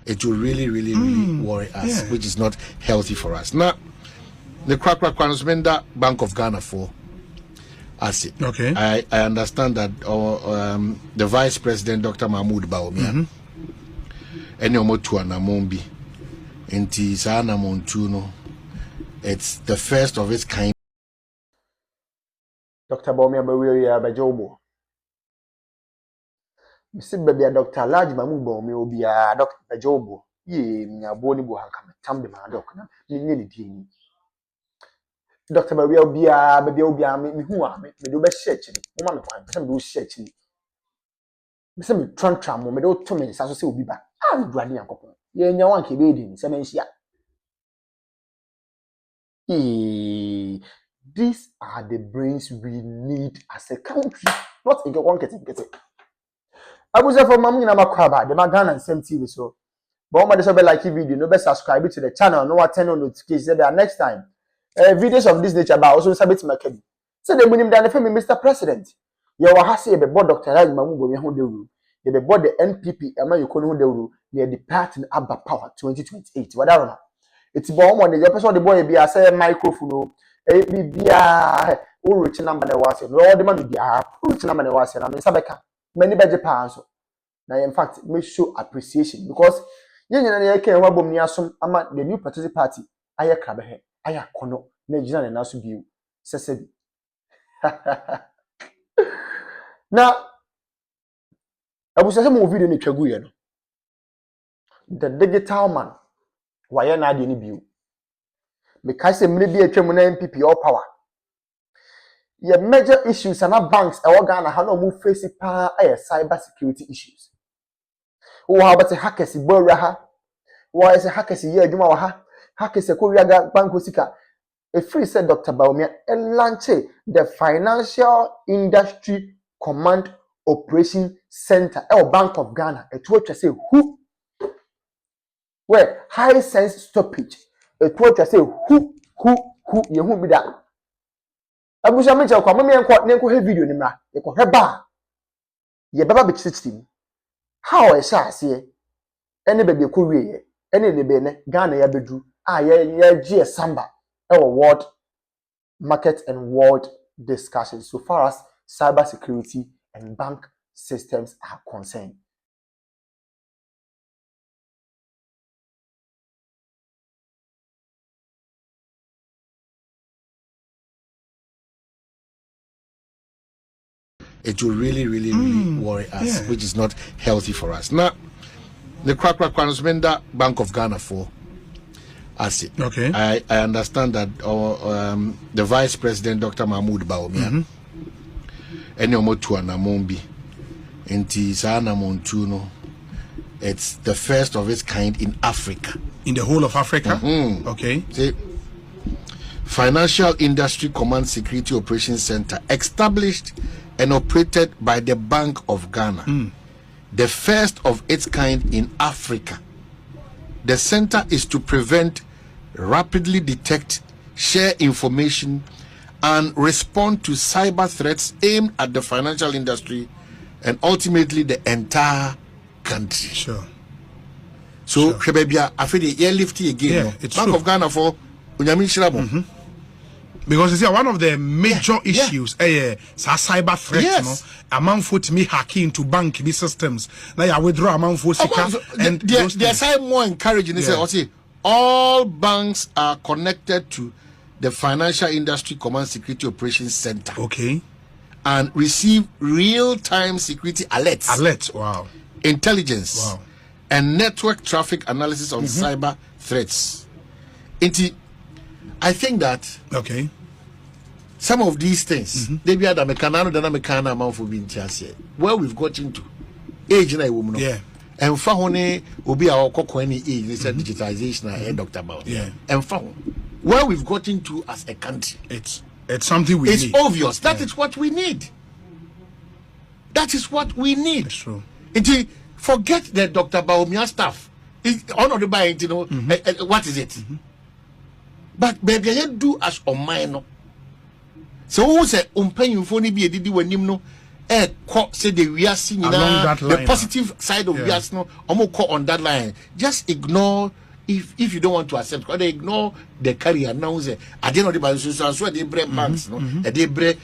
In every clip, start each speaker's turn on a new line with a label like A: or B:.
A: it will really worry us, which is not healthy for us. Now, the crack that Bank of Ghana for asset.
B: Okay.
A: I understand that the Vice President, Dr. Mahmoud Bawumia, and Yomotuana Mombi, and Tisana Montuno, it's the first of its kind.
C: Dr. Bawumia Bajobo. Mr. Baby, Dr. Large Mamu Bawumia will be a Dr. Bajobo. Ye, Mia Bonibo Hankam, Tambi Madokna, nearly Dini. Dr. Bawumia will be a baby, me who are me do best searching. Woman, some do searching. Mr. Trantram, me do 2 minutes, as I will be back. I'm granny and couple. Ye, no one can be in Sementia. These are the brains we need as a country, not in the one getting it. I was there for Mammy Namakaba, the Magana and Sam TV. So, but my disobey like video, no best subscribe to the channel, no attend on notifications there next time. Videos of this nature about also submit my kid. So they win him down the family, Mr. President. You will have to be board Dr. Mamu Bomi, you be board the NPP, and you couldn't do near the pattern Abba Power 2028. Whatever. It's bomb on the episode the boy be a say microphone. Be a rich number that was Lord the money be a rich number that was I mean Sabeka. Many better pounds. Now, in fact, make show appreciation because you know, Bawumia ama the new participant party. Aya Krabehe, Aya Kono, Nigeria and Nasu View. Said now, I was a movie in the Chaguyan. The digital man, why not any view? Because maybe a German MPP or power. Your major issues are not banks or Ghana have no move facing cyber security issues. Who how about the hackers in Boraha? Why is a hackers in Jumaha? Hackers a Korea Bank Sika. A free said Dr. Bawumia and launch the Financial Industry Command Operation Center or Bank of Ghana. A twitch say who where high sense stoppage. A twitch say who you won't be that. Abuja mecha kwa mama yanko he video ni mra ye ko heba ye baba be system how e sha ase ene be ko wiye ene ne be ne Ghana ya bedu ye gie samba e world market and world discussions so far as cyber security and bank systems are concerned.
A: It will really worry us, which is not healthy for us. Now, the crack that Bank of Ghana for asset.
B: Okay.
A: I understand that the Vice President, Dr. Mahmoud Bawumia, and Yomotuana Mombi, and Tisana Montuno, it's the first of its kind in Africa.
B: In the whole of Africa? Okay.
A: See, Financial Industry Command Security Operations Center, established and operated by the Bank of Ghana, the first of its kind in Africa. The center is to prevent, rapidly detect, share information, and respond to cyber threats aimed at the financial industry and ultimately the entire country.
B: Sure.
A: So, Krebebia, I feel the airlifting again.
B: Yeah, it's
A: Bank
B: true.
A: of Ghana for Unyami Shirabo.
B: Because it's one of the major issues, cyber threats, no? Amount for me hacking into bank systems. Now you withdraw amount for
A: and they're saying more encouraging. They say, all banks are connected to the Financial Industry Command Security Operations Center.
B: Okay.
A: And receive real-time security alerts.
B: Wow.
A: Intelligence.
B: Wow.
A: And network traffic analysis on cyber threats. I think that some of these things they be ada mekana no dana mekana amount for being here. Where we've got into age na woman.
B: Yeah.
A: And fa hone obi a okoko any age they said digitization and Dr. Bawumia.
B: Yeah.
A: And fa where we've got into as a country.
B: It's something we need.
A: It's obvious. That is what we need. That is what we need.
B: It's true.
A: Forget the Dr. Bawumia stuff. Honor by what is it? But baby, you do as on minor. So who say paying for be a didi when you know say the we are seeing the positive side of we are no on that line. Just ignore if you don't want to accept, because they ignore the carrier now. Say I didn't know the so they break banks, no, they break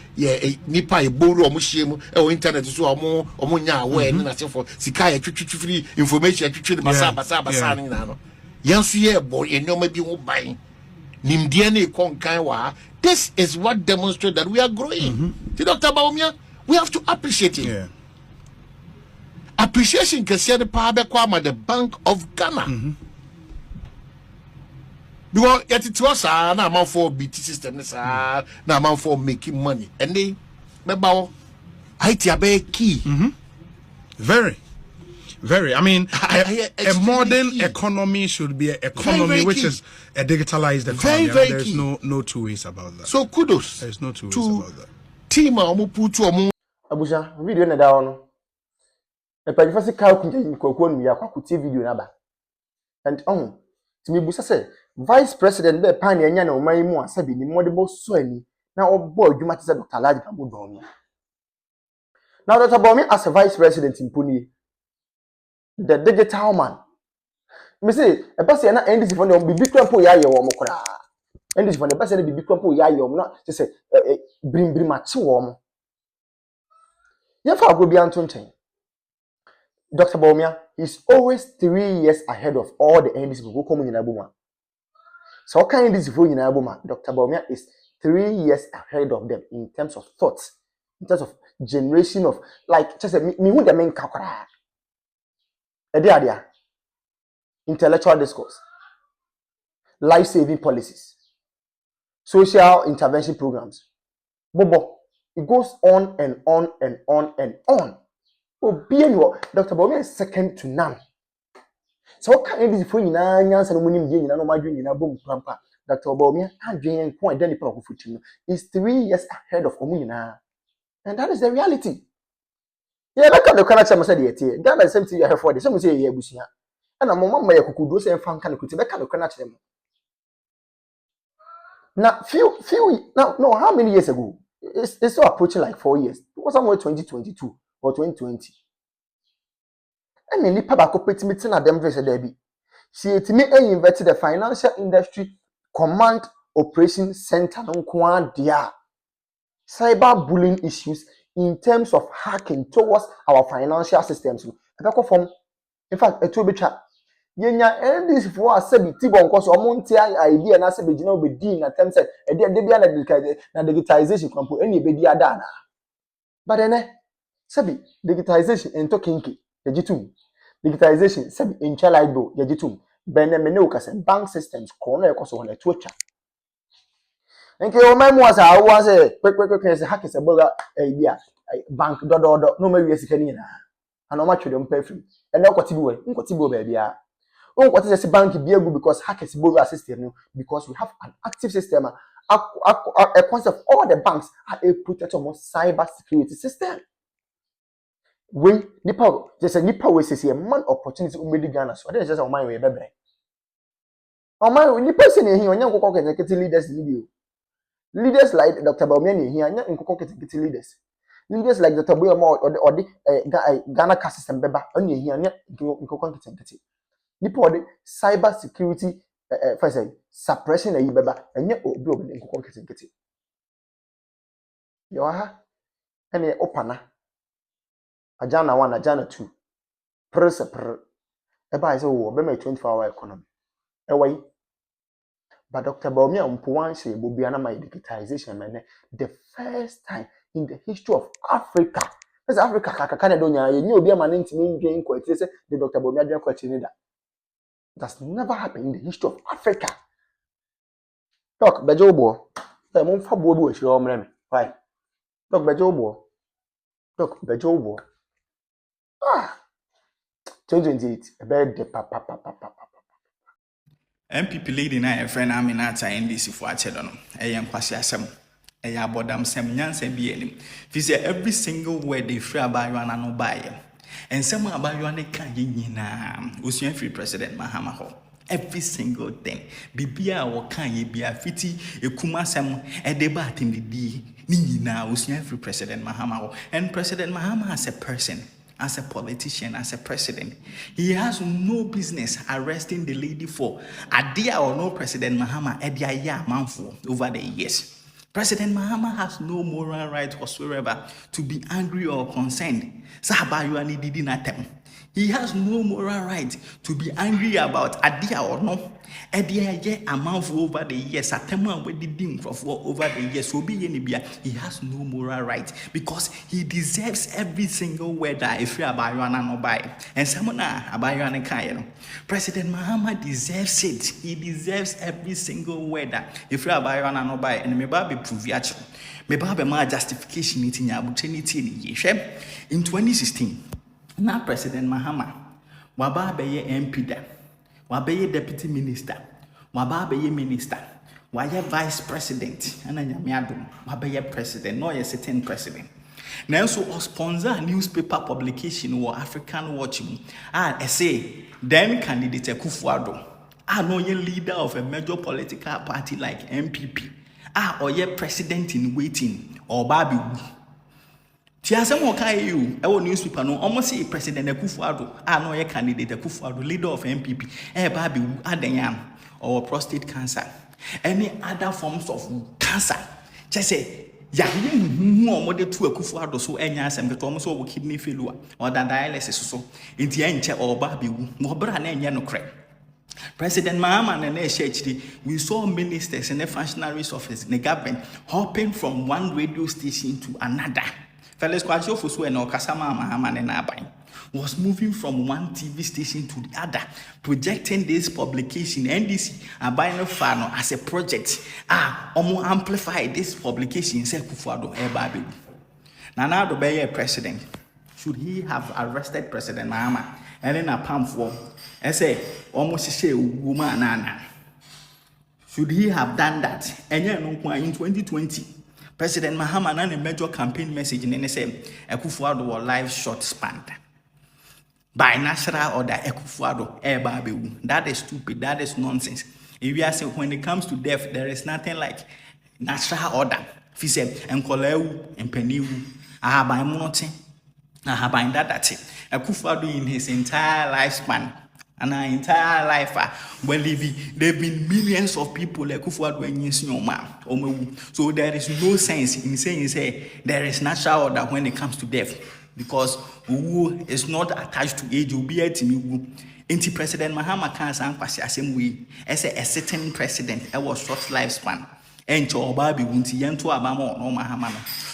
A: nipa e borrow omushemu e internet so omunya aware na say for sika free information the basa ni na no. Yansu ye boy enyoma bi wo ban. Nimdie na konkan wa. This is what demonstrates that we are growing. See, Dr. Bawumia, we have to appreciate it.
B: Yeah.
A: Appreciation can see the power the Bank of Ghana. Because it was an amount for BT system, an amount for making money. And they, remember, IT are key.
B: Very. I mean, a modern economy should be an economy very which is a digitalized economy. There's no two ways about that.
A: So kudos.
B: There's no two ways about that.
A: Team
C: Abuja video na da ono. E pa difasi ka kunje kokon mi akwa video na ba. And timi busa say vice president be pan enya na oman mu asabi ni modebo so ani na obo adwuma te say Dr. Laji Kamudon. Now Dr. Bawumia as a vice president in Puni, the digital man. Me say e person na NDC for no bibi krampo ya ye wo mo kora. NDC for the person na bibi krampo ya ye wo na say brim ma chi wo mo. Ye fa go bi antonchen. Dr. Bawumia is always 3 years ahead of all the NDC people who come in Abuma. So what kind of NDC in Abuma? Dr. Bawumia is 3 years ahead of them in terms of thoughts, in terms of generation of like just me who the main kakra. Intellectual discourse, life-saving policies, social intervention programs. Bobo, it goes on and on and on and on. Oh, Dr. Bawumia is second to none. So what kind of this for you now? Answer the money you know, my dream, boom, pampa. Dr. Bawumia and doing point then the is 3 years ahead of Omuna, and that is the reality. Yeah, that kind of character said it here. Ghana is something you have for the some say yeah, Busia. And a moment my kuku do say fan can that kind of character. Now, few now, no, how many years ago? It's still approaching like 4 years. It was somewhere 2022 or 2020. And then Nipa Bako pet meeting at them versus Debbie. She invited the Financial Industry Command Operation Center on Kwandia. Cyberbullying issues in terms of hacking towards our financial systems. In fact, a two bit chat. Yenya and this for us said Tibon cause omonti idea na se begina obedi na terms said e dey bia na digitization can put any bedi ada na. But then sabi digitization en tokinki yajitum. Digitization sabi in chalaibo yajitum. Benemene okase bank systems kono ekoso wona tuacha. Nke o memu asa awu say quick say hack is a boga idea bank do no ma wi sika ni na. Ana o ma twede mpa free. Ene nkotibi ba bia. What is a bank because hackers borrow system because we have an active system. A concept of all the banks are a protected almost cyber security system. We nipa just a nipa we say a man opportunity umedi Ghana so that is just on my way bebe. On my nipa say here onye nkoko ketekete leaders video. Leaders like Dr. Bawumia here onye nkoko ketekete leaders. Leaders like Dr. Bawumia or the Ghana caste system beba onye here onye nkoko ketekete. Nipa de cyber security first suppression ayi beba enye obi nkoko ketekete. Yo ha ene opana ajana 1 ajana 2 per eba is wo be my 24-hour economy ewai. But Dr. Bawumia mpuwan say bobia na my digitization man the first time in the history of Africa. As Africa kakaka na donya ye obi ama ntimi ndwen ko etire say the Dr. Bawumia dwen ko etire da. That's never happened in the history of Africa. Talk bejobo. The mum fa bo bi we hire omre me. Why? Talk bejobo. Talk bejobo. 2028 about the papa.
D: MPP leading a friend Aminata NDC for Achedono. Ayam Kwasiasem. Ayabodam Sem Yansen Bielim. If every single word they free about you and no buy. And some about you and can yina. Usian free President Mahama Ho. every single thing. Bibia wakan ye bia fiti ekuma sem edeba atim di ni na usua free President Mahama. And President Mahama as a person, as a politician, as a president, he has no business arresting the lady for adia or no President Mahama edia ya manfo over the years. President Mahama has no moral right whatsoever to be angry or concerned. Sabayuani didi natem. He has no moral right to be angry about adia or no. Adia ye amount over the years. Atema we did for over the years. So be yenibia. He has no moral right because he deserves every single word that if you abayuana no buy. And samona abayuana kayano. President Mahama deserves it. He deserves every single word that if you abayuana no buy. And maybe be prove maybe my justification it in yabuchenity in 2016. Now President Mahama, waba beye MP da, wabeye deputy minister, waba beye minister, waye vice president, and then yamiadum, wabeye president, no ye sitting president. Now so sponsor newspaper publication or African watching, say then candidate Kufuado, no ye leader of a major political party like MPP, or ye president in waiting or baby. Tiasem y0u ewo newspaper no almost say President Kufuado no ye candidate Kufuado leader of MPP baby adenyan or prostate cancer any other forms of cancer just say ya hu omode tu Kufuado so enya asem ke to so kidney failure or dialysis so enti enche or baby wo bra na enye no kre. President Mahama and we saw ministers and the functionaries of the government hopping from one radio station to another. Fellows Kwacho Fusu and Okasama Mahama and Abai was moving from one TV station to the other, projecting this publication, NDC, Abai Fano as a project. Amplify this publication, say Kufuado, Baby. Now the Bayer president, should he have arrested President Mahama and then a palm for, I say, almost say, woman, Nana. Should he have done that? And in 2020, President Mahama ran a major campaign message in NSM, Ekufuado or life short span. By natural order, Ekufuado, baby. That is stupid, that is nonsense. If you are saying when it comes to death, there is nothing like natural order. If you say, Enkoleu, Empeniu, Ahabai Monte, Ahabai Dadati, Ekufuado in his entire lifespan. And our entire life, well, there have been millions of people like Kufuado and so there is no sense in saying there is natural order when it comes to death because who is not attached to age will be at me. Anti President Mahama can't say the same way as a certain president. It was short lifespan.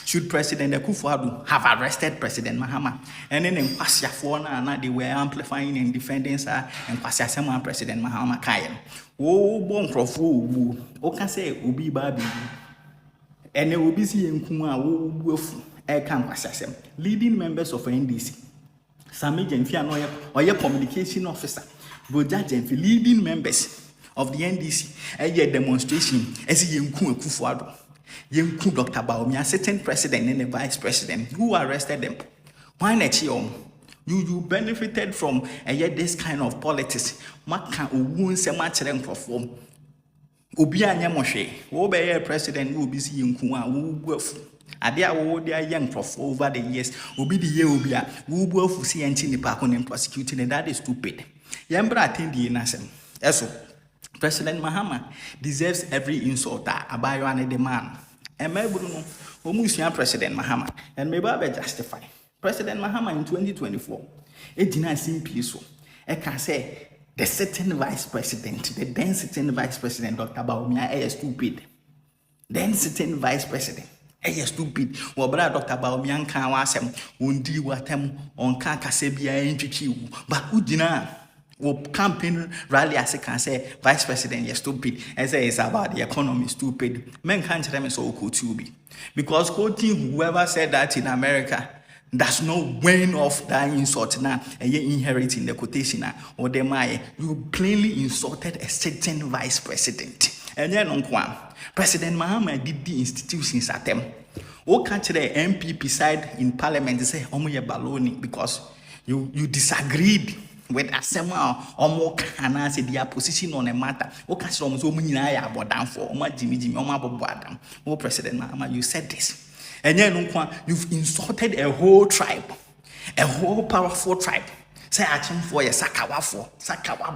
D: Should President Kufuado have arrested President Mahama? And then in Kwasiafona, they were amplifying and defending her and Kwasiasema President Mahama Kayan. Oh, bon profu, o can say Ubi Babi. And they will be seeing Kuma, Wolf, Ekam Kwasiasem, leading members of NDC. Sami Jenfiano, or your communication officer, Boja Jenfi, leading members of the NDC, a demonstration as he Kufuado. y0u Dr. Bawumia, certain president and the vice president who arrested them. Why not you benefited from this kind of politics? Maka uwun se machere perform. Obia nyamoshe. Wo be president who be see y0u wo buafu. Adia wo dia young prof over the years. Obi the year obia wo buafu see enti ni pa kon prosecuting and that is stupid. Yembra attendi nasem. Eso. President Mahama deserves every insult that Abayuane the man. And maybe no, President Mahama, and maybe I justify. President Mahama in 2024, it did not seem peaceful. I can say the certain vice president, the then certain vice president, Dr. Bawumia, is stupid. Then certain vice president, is stupid. Well, brother Dr. Bawumia can was undi watem on Kankasebia NGQ, but Udina. Or campaign rally as I can say, Vice President, you're stupid. As I say about the economy, stupid. Men can't tell me so cool to be. Because quoting whoever said that in America, that's no weighing off that insult now, and you're inheriting the quotation now, or the my, you plainly insulted a certain vice president. And then on one, President Mahama did the institutions at them. Or can't the MPP side in parliament say, oh, you're baloney because you disagreed with asema omo kana say their position on a matter. O ka so omo nyina ya abodan for omo jimi omo abobo adam. O President Mahama, you said this. And then you've insulted a whole tribe, a whole powerful tribe. Say achim for a sakawa for sakawa.